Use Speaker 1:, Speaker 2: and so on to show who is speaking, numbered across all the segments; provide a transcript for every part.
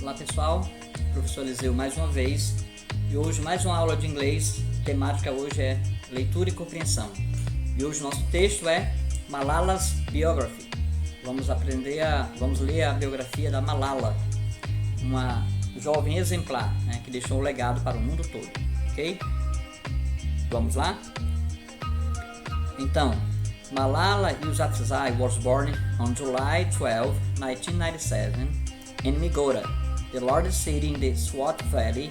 Speaker 1: Olá pessoal, professor Eliseu mais uma vez e hoje mais uma aula de inglês. A temática hoje é leitura e compreensão e hoje nosso texto é Malala's Biography. Vamos ler a biografia da Malala, uma jovem exemplar, que deixou um legado para o mundo todo, ok? Vamos lá? Então, Malala Yousafzai was born on July 12, 1997 in Migora, the largest city in the Swat Valley,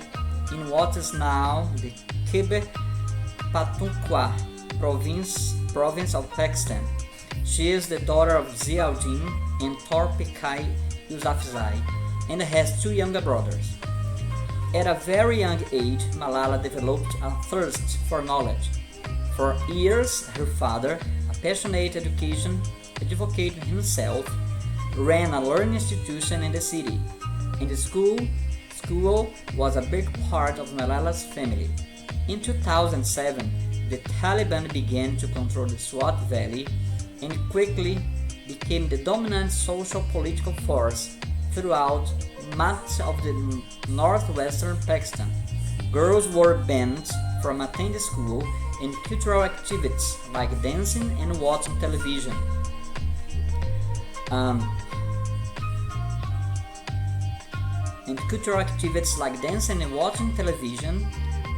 Speaker 1: in what is now the Khyber Pakhtunkhwa province of Pakistan. She is the daughter of Ziauddin and Torpikai Yousafzai and has two younger brothers. At a very young age, Malala developed a thirst for knowledge. For years, her father, a passionate education advocate himself, ran a learning institution in the city, and the school was a big part of Malala's family. In 2007, the Taliban began to control the Swat Valley and quickly became the dominant social-political force throughout much of the northwestern Pakistan. Girls were banned from attending school and cultural activities like dancing and watching television.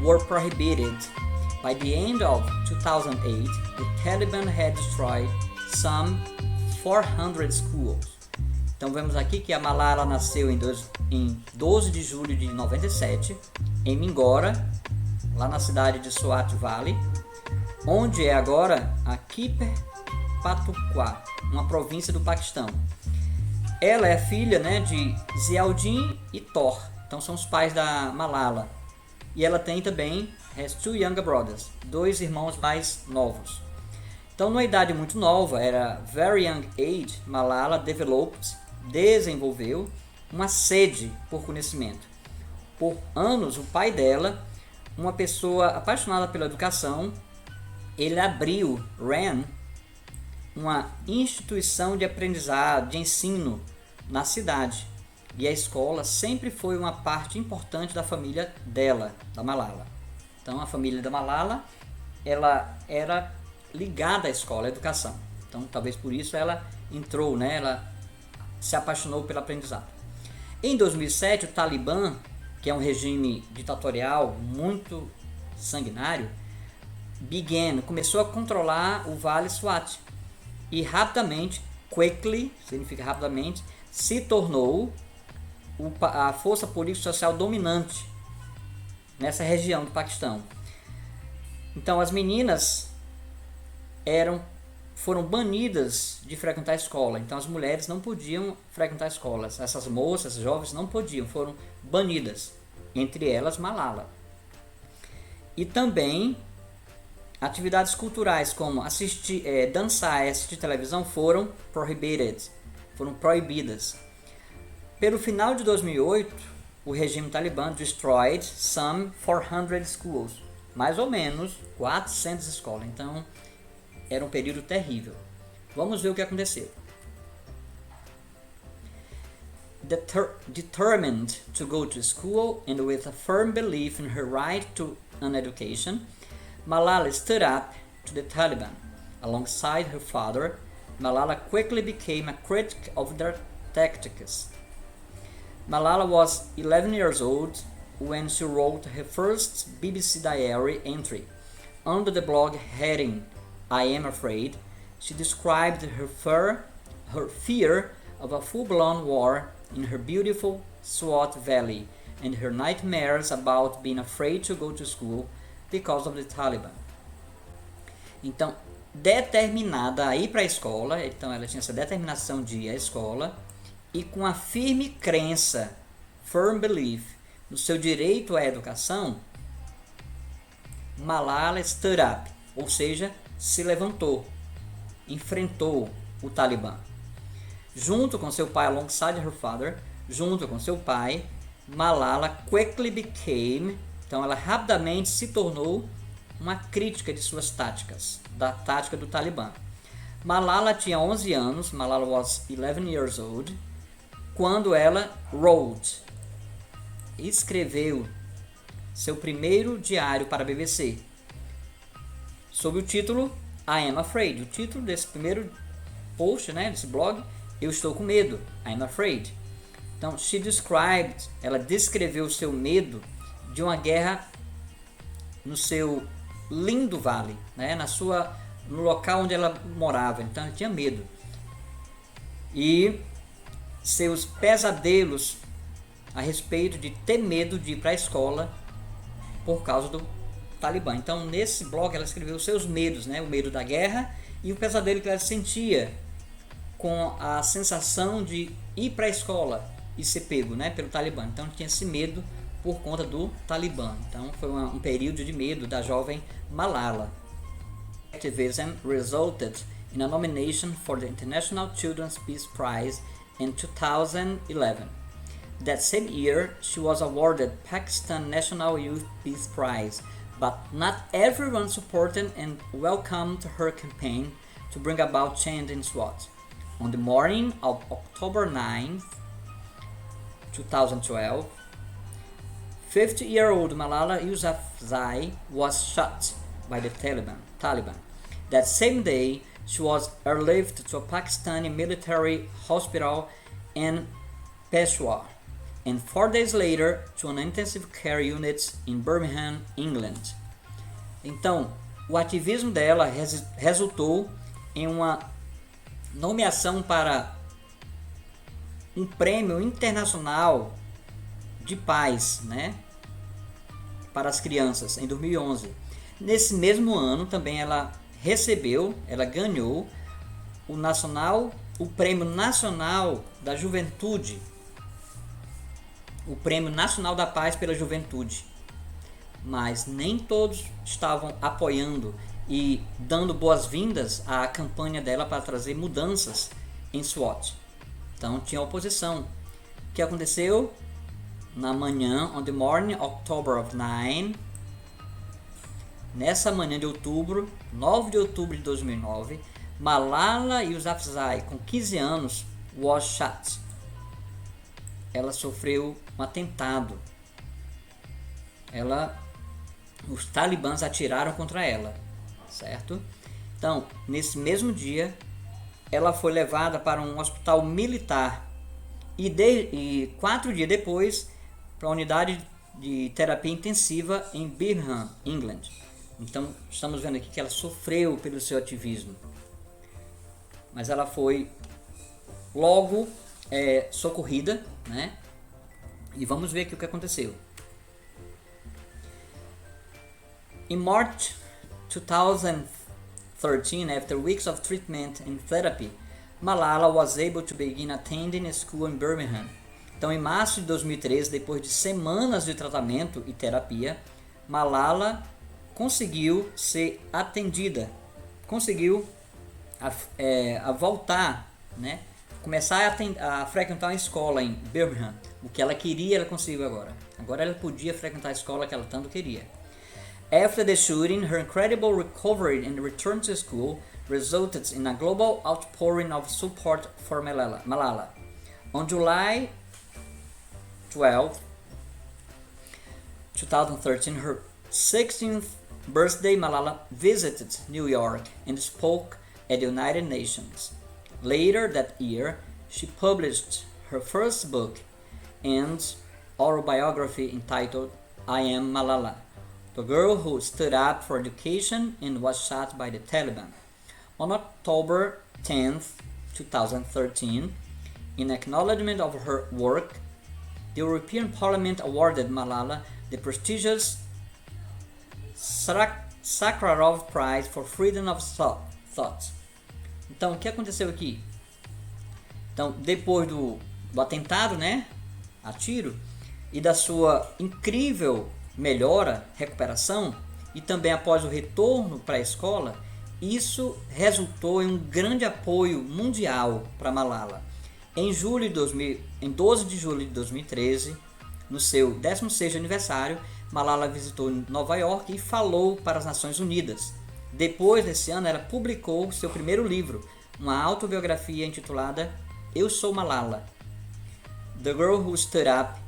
Speaker 1: Were prohibited. By the end of 2008, the Taliban had destroyed some 400 schools. Então vemos aqui que a Malala nasceu em 12 de julho de 97, em Mingora, lá na cidade de Swat Valley, onde é agora a Khyber Pakhtunkhwa, uma província do Paquistão. Ela é filha, de Ziauddin e Tor, então são os pais da Malala. E ela tem também has two younger brothers, dois irmãos mais novos. Então, numa idade muito nova, era very young age, Malala desenvolveu uma sede por conhecimento. Por anos, o pai dela, uma pessoa apaixonada pela educação, ele ran uma instituição de aprendizado, de ensino na cidade. E a escola sempre foi uma parte importante da família dela, da Malala. Então, a família da Malala, ela era ligada à escola, à educação. Então, talvez por isso ela entrou, ela se apaixonou pelo aprendizado. Em 2007, o Talibã, que é um regime ditatorial muito sanguinário, começou a controlar o Vale Swat e quickly, significa rapidamente, se tornou a força político-social dominante nessa região do Paquistão. Então as meninas foram banidas de frequentar a escola. Então as mulheres não podiam frequentar escolas. Essas moças, jovens, não podiam, foram banidas. Entre elas Malala. E também atividades culturais como dançar e assistir televisão foram proibidas. Pelo final de 2008, o regime talibã destroyed some 400 schools, mais ou menos 400 escolas. Então, era um período terrível. Vamos ver o que aconteceu. Determined to go to school and with a firm belief in her right to an education, Malala stood up to the Taliban. Alongside her father, Malala quickly became a critic of their tactics. Malala was 11 years old when she wrote her first BBC Diary entry. Under the blog heading I Am Afraid, she described her fear of a full-blown war in her beautiful Swat Valley and her nightmares about being afraid to go to school because of the Taliban. Então, determinada a ir para a escola, então ela tinha essa determinação de ir à escola, e com a firme crença, firm belief, no seu direito à educação, Malala stood up, ou seja, se levantou, enfrentou o Talibã. Junto com seu pai, alongside her father, junto com seu pai, Malala quickly became, então ela rapidamente se tornou uma crítica de suas táticas, da tática do Talibã. Malala tinha 11 anos, Malala was 11 years old, quando ela wrote, escreveu seu primeiro diário para a BBC, sob o título I Am Afraid. O título desse primeiro post, né, desse blog, eu estou com medo, I am afraid. Então, ela descreveu o seu medo de uma guerra no seu lindo vale, né, no local onde ela morava. Então, ela tinha medo. E seus pesadelos a respeito de ter medo de ir para a escola por causa do Talibã. Então, nesse blog, ela escreveu os seus medos, né, o medo da guerra e o pesadelo que ela sentia com a sensação de ir para a escola e ser pego, né, pelo Talibã. Então, tinha esse medo por conta do Talibã. Então, foi um período de medo da jovem Malala. Activism resulted in a nomination for the International Children's Peace Prize in 2011. That same year, she was awarded Pakistan National Youth Peace Prize, but not everyone supported and welcomed her campaign to bring about change in Swat. On the morning of October 9th, 2012, 50-year-old Malala Yousafzai was shot by the Taliban. That same day, she was airlifted to a Pakistani military hospital in Peshawar, and 4 days later to an intensive care unit in Birmingham, England. Então, o ativismo dela resultou em uma nomeação para um prêmio internacional de paz, né, para as crianças em 2011. Nesse mesmo ano também ela ganhou o Prêmio Nacional da Juventude, o Prêmio Nacional da Paz pela Juventude. Mas nem todos estavam apoiando e dando boas-vindas à campanha dela para trazer mudanças em SWAT. Então tinha oposição. O que aconteceu? Na manhã, on the morning, October of 9, nessa manhã de outubro, 9 de outubro de 2009, Malala Yousafzai, com 15 anos, was shot. Ela sofreu um atentado. Os talibãs atiraram contra ela, certo? Então, nesse mesmo dia, ela foi levada para um hospital militar e 4 dias depois para a unidade de terapia intensiva em Birmingham, England. Então, estamos vendo aqui que ela sofreu pelo seu ativismo, mas ela foi logo socorrida, né? E vamos ver aqui o que aconteceu. In March 2013, after weeks of treatment and therapy, Malala was able to begin attending a school in Birmingham. Então, em março de 2013, depois de semanas de tratamento e terapia, Malala conseguiu ser atendida, conseguiu a voltar, né? Começar a frequentar uma escola em Birmingham. O que ela queria, ela conseguiu agora. Agora ela podia frequentar a escola que ela tanto queria. After the shooting, her incredible recovery and return to school resulted in a global outpouring of support for Malala. On July 12, 2013, her 16th birthday, Malala visited New York and spoke at the United Nations. Later that year, she published her first book and autobiography entitled I Am Malala, the girl who stood up for education and was shot by the Taliban. On October 10th, 2013, in acknowledgement of her work, the European Parliament awarded Malala the prestigious Sakharov Prize for Freedom of Thought. Então, o que aconteceu aqui? Então, depois do atentado, né, a tiro, e da sua incrível melhora, recuperação, e também após o retorno para a escola, isso resultou em um grande apoio mundial para Malala. Em 12 de julho de 2013, no seu 16º aniversário, Malala visitou Nova York e falou para as Nações Unidas. Depois desse ano, ela publicou seu primeiro livro, uma autobiografia intitulada Eu Sou Malala, The Girl Who Stood Up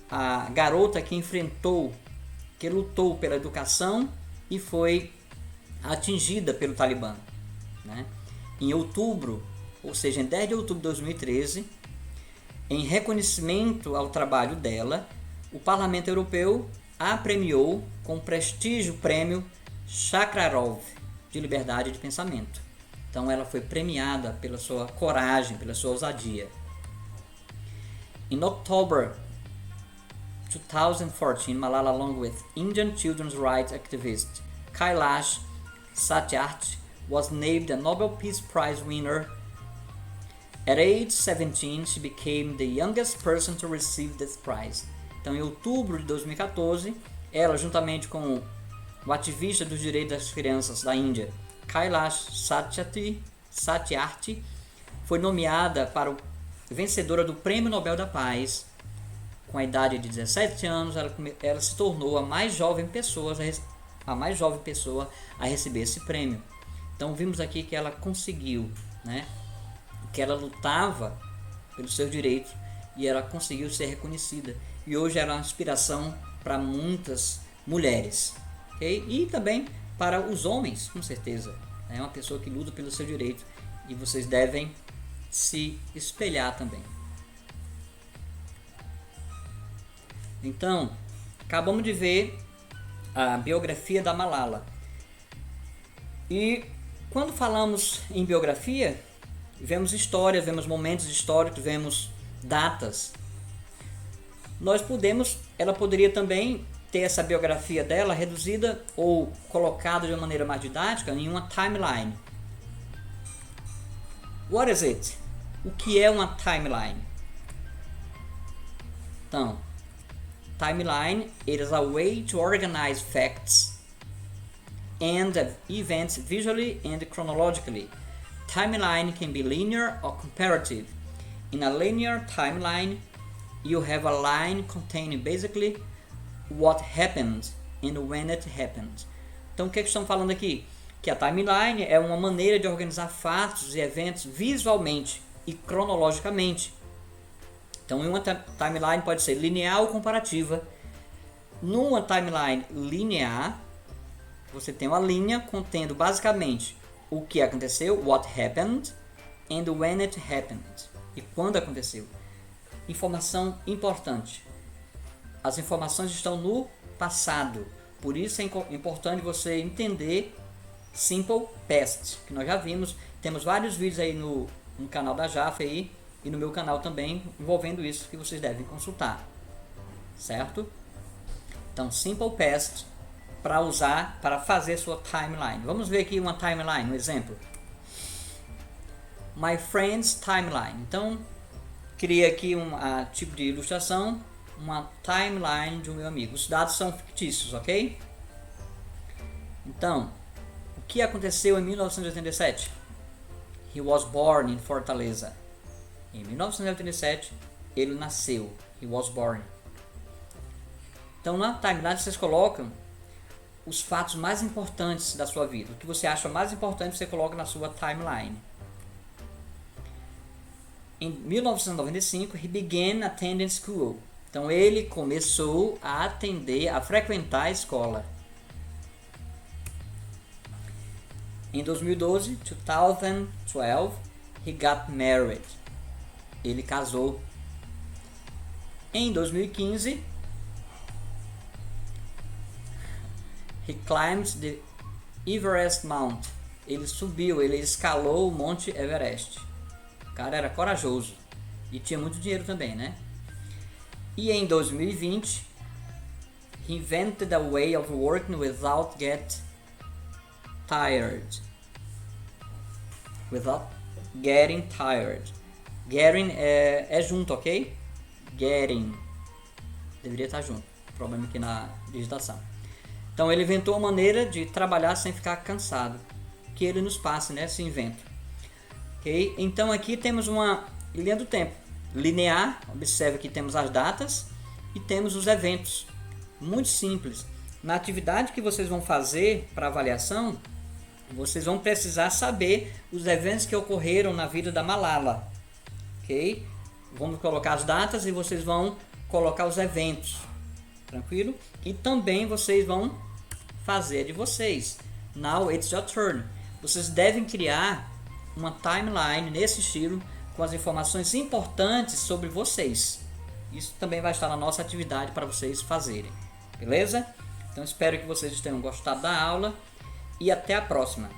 Speaker 1: a garota que que lutou pela educação e foi atingida pelo Talibã, né? Em outubro, ou seja, em 10 de outubro de 2013, em reconhecimento ao trabalho dela, o Parlamento Europeu a premiou com o prestígio prêmio Sakharov de liberdade de pensamento. Então ela foi premiada pela sua coragem, pela sua ousadia. In October 2014, Malala, along with Indian children's rights activist Kailash Satyarthi, was named a Nobel Peace Prize winner. At age 17, she became the youngest person to receive this prize. Então, em outubro de 2014, ela, juntamente com o ativista dos direitos das crianças da Índia, Kailash Satyarthi, foi nomeada para o vencedora do Prêmio Nobel da Paz. Com a idade de 17 anos, ela se tornou a mais jovem pessoa a receber esse prêmio. Então vimos aqui que ela conseguiu, né? Que ela lutava pelos seus direitos e ela conseguiu ser reconhecida. E hoje ela é uma inspiração para muitas mulheres, okay? E também para os homens, com certeza. É uma pessoa que luta pelo seu direito e vocês devem se espelhar também. Então, acabamos de ver a biografia da Malala. E quando falamos em biografia, vemos histórias, vemos momentos históricos, vemos datas. Ela poderia também ter essa biografia dela reduzida ou colocada de uma maneira mais didática em uma timeline. What is it? O que é uma timeline? Então, timeline, it is a way to organize facts and events visually and chronologically. Timeline can be linear or comparative. In a linear timeline, you have a line containing basically what happened and when it happened. Então, o que estamos falando aqui? Que a timeline é uma maneira de organizar fatos e eventos visualmente e cronologicamente. Então, em uma timeline pode ser linear ou comparativa. Numa timeline linear, você tem uma linha contendo basicamente o que aconteceu, what happened, and when it happened, e quando aconteceu. Informação importante. As informações estão no passado, por isso é importante você entender Simple Past, que nós já vimos. Temos vários vídeos aí no canal da Jaf aí, e no meu canal também, envolvendo isso, que vocês devem consultar, certo? Então, Simple Past, para usar, para fazer sua timeline. Vamos ver aqui uma timeline, um exemplo. My friend's timeline. Então, criei aqui um tipo de ilustração, uma timeline de um meu amigo. Os dados são fictícios, ok? Então, o que aconteceu em 1987? He was born in Fortaleza. Em 1987, ele nasceu. He was born. Então, na timeline, vocês colocam os fatos mais importantes da sua vida. O que você acha mais importante, você coloca na sua timeline. Em 1995, he began attending school. Então, ele começou a frequentar a escola. Em 2012, he got married. Ele casou. Em 2015, he climbed the Everest Mount. Ele escalou o Monte Everest. O cara era corajoso e tinha muito dinheiro também, né? E em 2020, he invented a way of working without getting tired. Getting é junto, ok? Getting. Deveria estar junto. Problema aqui na digitação. Então ele inventou uma maneira de trabalhar sem ficar cansado. Que ele nos passe, né? Esse invento. Ok? Então aqui temos uma linha do tempo. Linear. Observe que temos as datas e temos os eventos. Muito simples. Na atividade que vocês vão fazer para avaliação, vocês vão precisar saber os eventos que ocorreram na vida da Malala. Ok? Vamos colocar as datas e vocês vão colocar os eventos, tranquilo? E também vocês vão fazer de vocês. Now it's your turn. Vocês devem criar uma timeline nesse estilo com as informações importantes sobre vocês. Isso também vai estar na nossa atividade para vocês fazerem. Beleza? Então espero que vocês tenham gostado da aula e até a próxima.